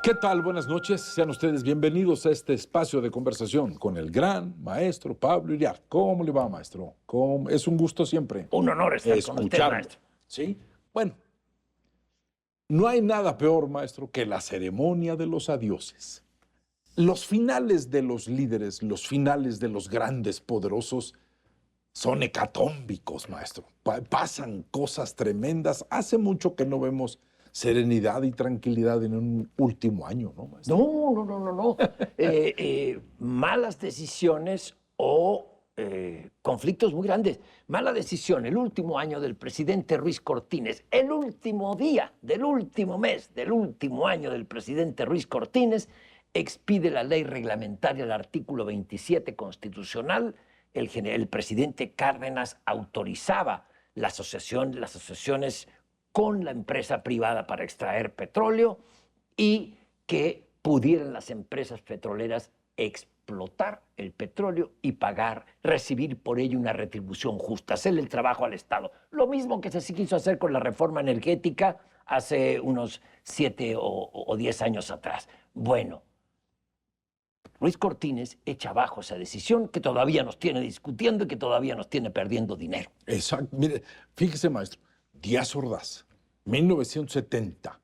¿Qué tal? Buenas noches. Sean ustedes bienvenidos a este espacio de conversación con el gran maestro Pablo Iriart. ¿Cómo le va, maestro? Es un gusto siempre Un honor estar con usted, escucharlo. maestro. ¿Sí? Bueno, no hay nada peor, maestro, que la ceremonia de los adioses. Los finales de los líderes, los finales de los grandes poderosos son hecatómbicos, maestro. Pasan cosas tremendas. Hace mucho que no vemos serenidad y tranquilidad en un último año, ¿no, maestro? No. Malas decisiones o conflictos muy grandes. Mala decisión, el último año del presidente Ruiz Cortines, el último día del último mes del último año del presidente Ruiz Cortines, expide la ley reglamentaria, el artículo 27 constitucional. El presidente Cárdenas autorizaba las asociaciones con la empresa privada para extraer petróleo y que pudieran las empresas petroleras explotar el petróleo y recibir por ello una retribución justa, hacerle el trabajo al Estado. Lo mismo que se quiso hacer con la reforma energética hace unos 7 o 10 años atrás. Bueno, Ruiz Cortines echa abajo esa decisión que todavía nos tiene discutiendo y que todavía nos tiene perdiendo dinero. Exacto. Mire, fíjese, maestro, Díaz Ordaz, 1970,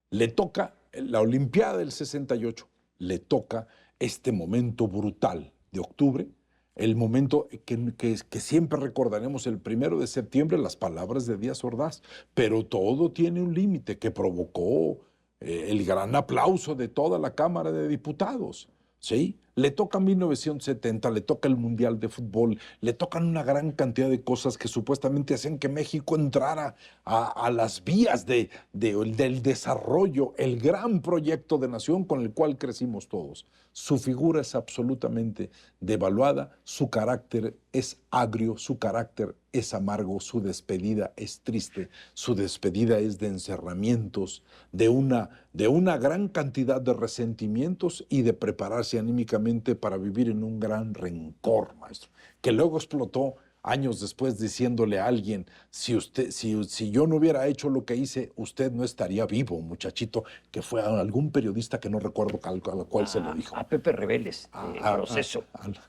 le toca la Olimpiada del 68, le toca este momento brutal de octubre, el momento que siempre recordaremos el 1 de septiembre, las palabras de Díaz Ordaz, pero todo tiene un límite que provocó el gran aplauso de toda la Cámara de Diputados. ¿Sí? Le toca 1970, le toca el Mundial de Fútbol, le tocan una gran cantidad de cosas que supuestamente hacen que México entrara a las vías del desarrollo, el gran proyecto de nación con el cual crecimos todos. Su figura es absolutamente devaluada, su carácter es agrio, su carácter es amargo, su despedida es triste, su despedida es de encerramientos, de una gran cantidad de resentimientos y de prepararse anímicamente para vivir en un gran rencor, maestro, que luego explotó años después diciéndole a alguien, si yo no hubiera hecho lo que hice, usted no estaría vivo, muchachito, que fue a algún periodista que no recuerdo a la cual se lo dijo. A Pepe Rebeles, Proceso,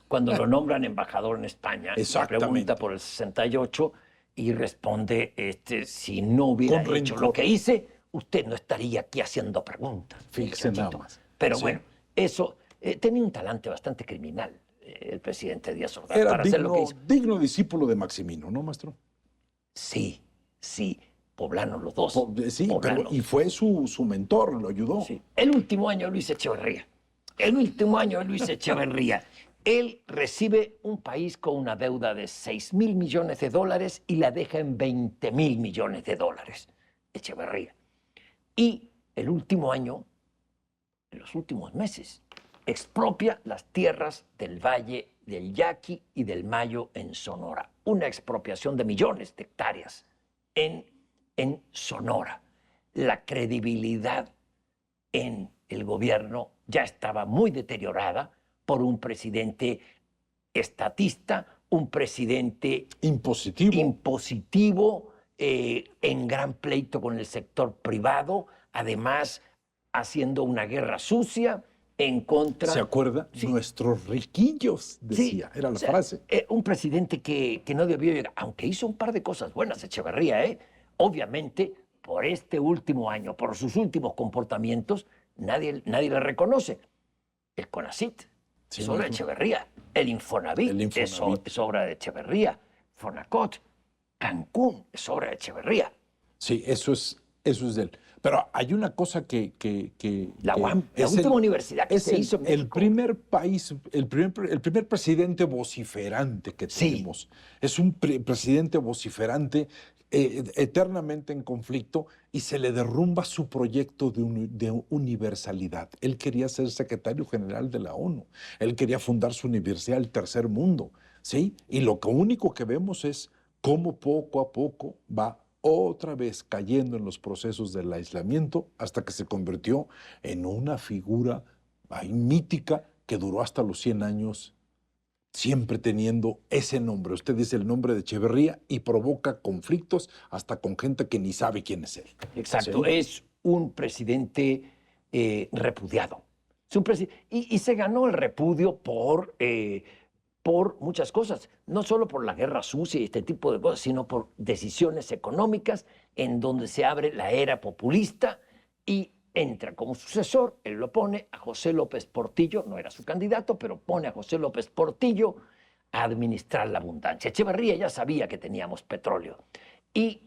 cuando lo nombran embajador en España, le pregunta por el 68 y responde, si no hubiera hecho lo que hice, usted no estaría aquí haciendo preguntas. Fíjese nada más. Pero sí, bueno, eso tenía un talante bastante criminal, el presidente Díaz Ordaz. Era para hacer lo que hizo. Digno discípulo de Maximino, ¿no, maestro? Sí, poblano los dos. Sí, pero, y fue su mentor, lo ayudó. Sí. El último año de Luis Echeverría. Él recibe un país con una deuda de $6,000 millones y la deja en $20,000 millones. Echeverría. Y el último año, en los últimos meses, expropia las tierras del Valle del Yaqui y del Mayo en Sonora. Una expropiación de millones de hectáreas en Sonora. La credibilidad en el gobierno ya estaba muy deteriorada por un presidente estatista, un presidente impositivo, en gran pleito con el sector privado, además haciendo una guerra sucia en contra... ¿Se acuerda? Sí. Nuestros riquillos, decía, era la frase. Un presidente que no debió llegar, aunque hizo un par de cosas buenas, Echeverría, obviamente, por este último año, por sus últimos comportamientos, nadie le reconoce. El CONACYT es obra de Echeverría, el Infonavit es obra de Echeverría, Fonacot, Cancún es obra de Echeverría. Sí, eso es de él. Pero hay una cosa la UAM, la última universidad que se hizo en México. El primer presidente vociferante que tenemos. Sí. Es un presidente vociferante eternamente en conflicto y se le derrumba su proyecto de universalidad. Él quería ser secretario general de la ONU. Él quería fundar su universidad del tercer mundo. ¿Sí? Y lo único que vemos es cómo poco a poco va otra vez cayendo en los procesos del aislamiento hasta que se convirtió en una figura mítica que duró hasta los 100 años, siempre teniendo ese nombre. Usted dice el nombre de Echeverría y provoca conflictos hasta con gente que ni sabe quién es él. Exacto, ¿sí? Es un presidente repudiado. Y se ganó el repudio por muchas cosas, no solo por la guerra sucia y este tipo de cosas, sino por decisiones económicas en donde se abre la era populista y entra como sucesor, él lo pone a José López Portillo, no era su candidato, pero pone a José López Portillo a administrar la abundancia. Echeverría ya sabía que teníamos petróleo y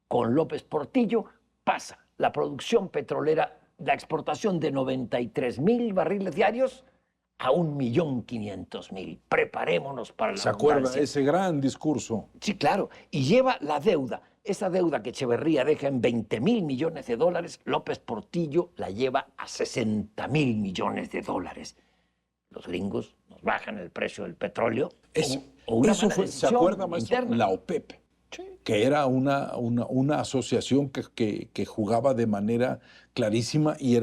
con López Portillo pasa la producción petrolera, la exportación de 93,000 barriles diarios a 1,500,000. Preparémonos para la ¿Se abundancia. acuerda ese gran discurso? Sí, claro. Y lleva la deuda. Esa deuda que Echeverría deja en 20,000 millones de dólares, López Portillo la lleva a 60,000 millones de dólares. Los gringos nos bajan el precio del petróleo. Eso mala fue, ¿se decisión acuerda, maestro? interna. La OPEP, que era una asociación que jugaba de manera clarísima y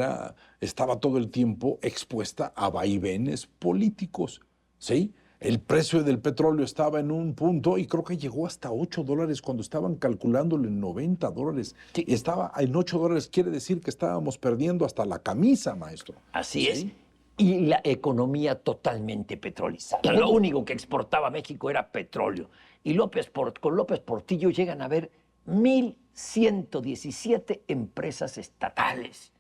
estaba todo el tiempo expuesta a vaivenes políticos, ¿sí? El precio del petróleo estaba en un punto y creo que llegó hasta $8 cuando estaban calculándolo en $90. Sí. Estaba en $8, quiere decir que estábamos perdiendo hasta la camisa, maestro. Así ¿Sí? es. Y la economía totalmente petrolizada. Lo único que exportaba México era petróleo. Y con López Portillo llegan a haber 1,117 empresas estatales.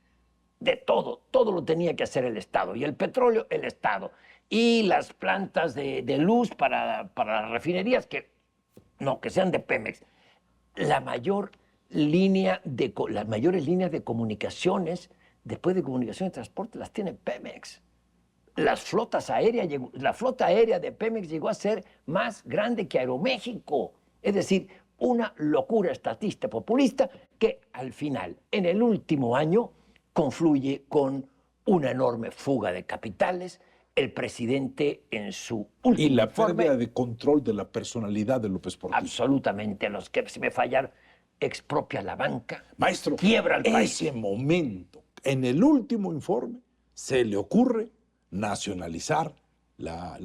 De todo lo tenía que hacer el Estado. Y el petróleo, el Estado. Y las plantas de luz para las refinerías, que sean de Pemex. Las mayores líneas de comunicaciones, después de comunicación y transporte, las tiene Pemex. La flota aérea de Pemex llegó a ser más grande que Aeroméxico. Es decir, una locura estatista populista que al final, en el último año, confluye con una enorme fuga de capitales. El presidente en su último Y la informe, pérdida de control de la personalidad de López Portillo. absolutamente, los que se me fallan, expropia la banca, Maestro, quiebra al país. ese momento, en el último informe, se le ocurre nacionalizar la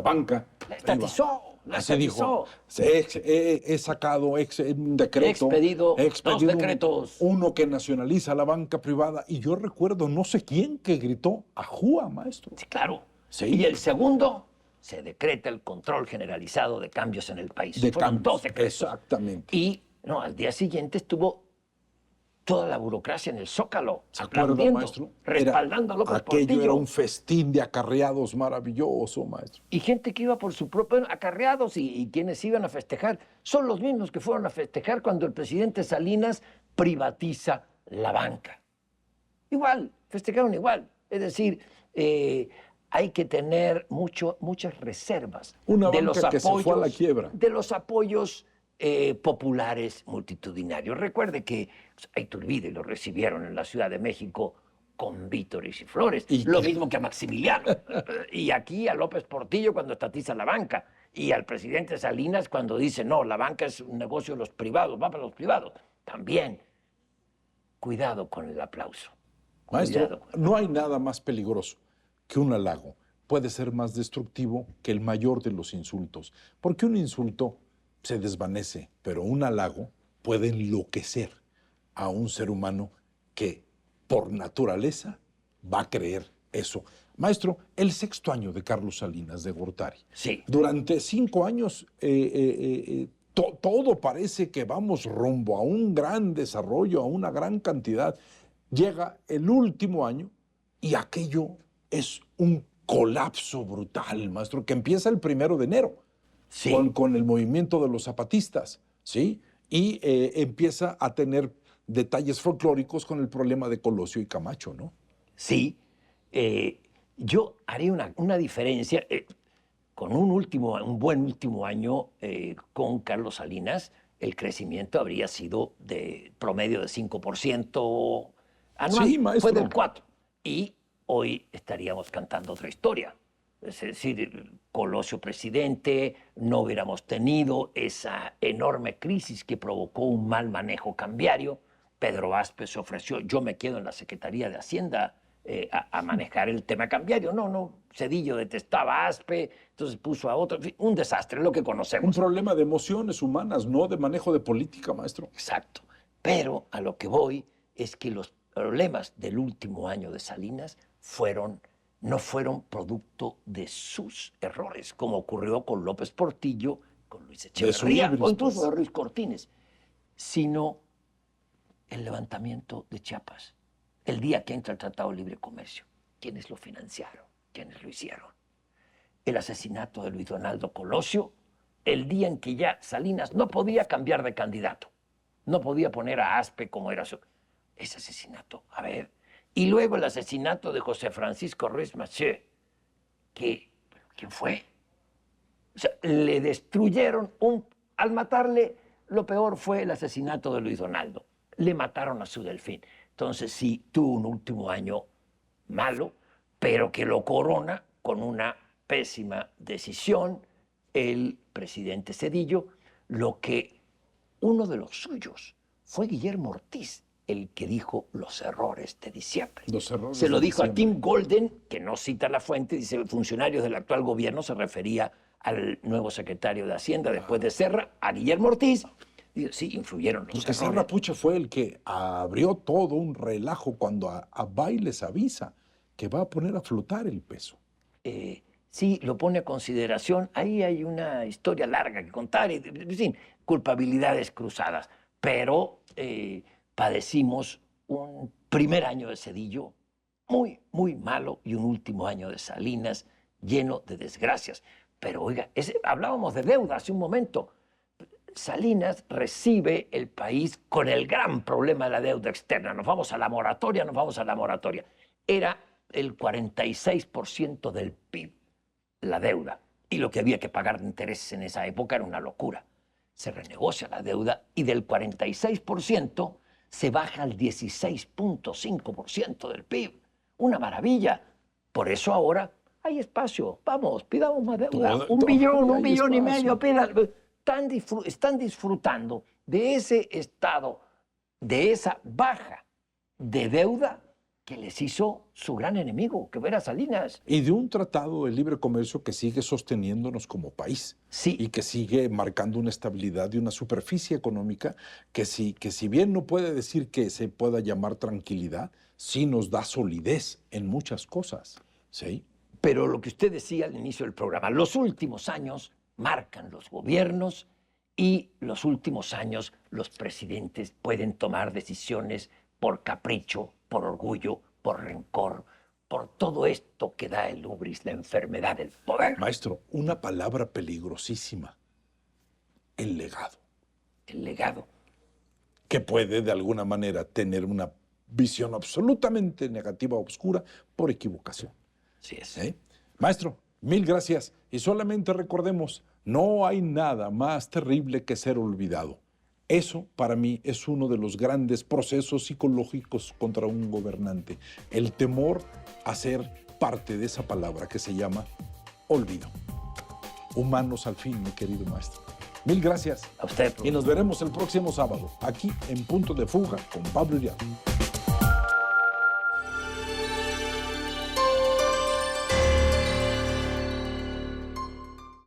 banca. La estatizó. Se dijo, he sacado un decreto. Expedido 2 decretos. Uno que nacionaliza la banca privada. Y yo recuerdo no sé quién que gritó ajúa, maestro. Sí, claro. Sí. Y el segundo, se decreta el control generalizado de cambios en el país. De Fueron cambios, 2 decretos. exactamente. Y al día siguiente estuvo toda la burocracia en el Zócalo, ¿Se acuerda, aplaudiendo, maestro? respaldando a López Aquello Portillo. era un festín de acarreados maravilloso, maestro. Y gente que iba por su propio, acarreados y quienes iban a festejar, son los mismos que fueron a festejar cuando el presidente Salinas privatiza la banca. Igual, festejaron igual. Es decir, hay que tener muchas reservas Una de banca los que se fue a la quiebra. de los apoyos populares multitudinarios. Recuerde que a Iturbide lo recibieron en la Ciudad de México con vítores y flores, lo mismo que a Maximiliano. Y aquí a López Portillo cuando estatiza la banca, y al presidente Salinas cuando dice, no, la banca es un negocio de los privados, va para los privados. También, cuidado con el aplauso. Maestro, no hay nada más peligroso que un halago. Puede ser más destructivo que el mayor de los insultos, porque un insulto se desvanece, pero un halago puede enloquecer a un ser humano que por naturaleza va a creer eso. Maestro, el 6º año de Carlos Salinas de Gortari. Sí. Durante 5 años todo parece que vamos rumbo a un gran desarrollo, a una gran cantidad. Llega el último año y aquello es un colapso brutal, maestro, que empieza el 1 de enero. Sí. Con el movimiento de los zapatistas, ¿sí? Y empieza a tener detalles folclóricos con el problema de Colosio y Camacho, ¿no? Sí. Yo haría una diferencia con un buen último año con Carlos Salinas. El crecimiento habría sido de promedio de 5% anual. Sí, maestro. Fue del 4%. Y hoy estaríamos cantando otra historia. Es decir, Colosio presidente, no hubiéramos tenido esa enorme crisis que provocó un mal manejo cambiario. Pedro Aspe se ofreció, yo me quedo en la Secretaría de Hacienda a manejar el tema cambiario. No, Zedillo detestaba a Aspe, entonces puso a otro. En fin, un desastre, lo que conocemos. Un problema de emociones humanas, no de manejo de política, maestro. Exacto. Pero a lo que voy es que los problemas del último año de Salinas no fueron producto de sus errores, como ocurrió con López Portillo, con Luis Echeverría o incluso de Ruiz Cortines, sino el levantamiento de Chiapas, el día que entra el Tratado de Libre Comercio. ¿Quiénes lo financiaron? ¿Quiénes lo hicieron? El asesinato de Luis Donaldo Colosio, el día en que ya Salinas no podía cambiar de candidato, no podía poner a Aspe como era su... Ese asesinato, a ver. Y luego el asesinato de José Francisco Ruiz Massieu, ¿quién fue? O sea, le destruyeron al matarle, lo peor fue el asesinato de Luis Donaldo. Le mataron a su delfín. Entonces sí, tuvo un último año malo, pero que lo corona con una pésima decisión el presidente Zedillo, lo que uno de los suyos fue Guillermo Ortiz, el que dijo los errores de diciembre. Se lo dijo a Tim Golden, que no cita la fuente, dice funcionarios del actual gobierno, se refería al nuevo secretario de Hacienda después de Serra, a Guillermo Ortiz. Dice, sí, influyeron los errores. Serra Puche fue el que abrió todo un relajo cuando a Bailes avisa que va a poner a flotar el peso. Sí, lo pone a consideración. Ahí hay una historia larga que contar, en fin, culpabilidades cruzadas. Pero padecimos un primer año de Zedillo muy, muy malo y un último año de Salinas lleno de desgracias. Pero oiga, hablábamos de deuda hace un momento. Salinas recibe el país con el gran problema de la deuda externa. Nos vamos a la moratoria, nos vamos a la moratoria. Era el 46% del PIB, la deuda. Y lo que había que pagar de intereses en esa época era una locura. Se renegocia la deuda y del 46% se baja al 16.5% del PIB. Una maravilla. Por eso ahora hay espacio. Vamos, pidamos más deuda. Un billón y medio. Están disfrutando de ese estado, de esa baja de deuda que les hizo su gran enemigo, que era Salinas. Y de un tratado de libre comercio que sigue sosteniéndonos como país. Sí. Y que sigue marcando una estabilidad y una superficie económica que si bien no puede decir que se pueda llamar tranquilidad, sí nos da solidez en muchas cosas. ¿Sí? Pero lo que usted decía al inicio del programa, los últimos años marcan los gobiernos y los últimos años los presidentes pueden tomar decisiones por capricho, por orgullo, por rencor, por todo esto que da el hubris, la enfermedad del poder. Maestro, una palabra peligrosísima: el legado. El legado. Que puede de alguna manera tener una visión absolutamente negativa, oscura, por equivocación. Así es. Maestro, mil gracias. Y solamente recordemos, no hay nada más terrible que ser olvidado. Eso, para mí, es uno de los grandes procesos psicológicos contra un gobernante. El temor a ser parte de esa palabra que se llama olvido. Humanos al fin, mi querido maestro. Mil gracias. A usted. Y nos veremos el próximo sábado, aquí en Punto de Fuga con Pablo Iriarte.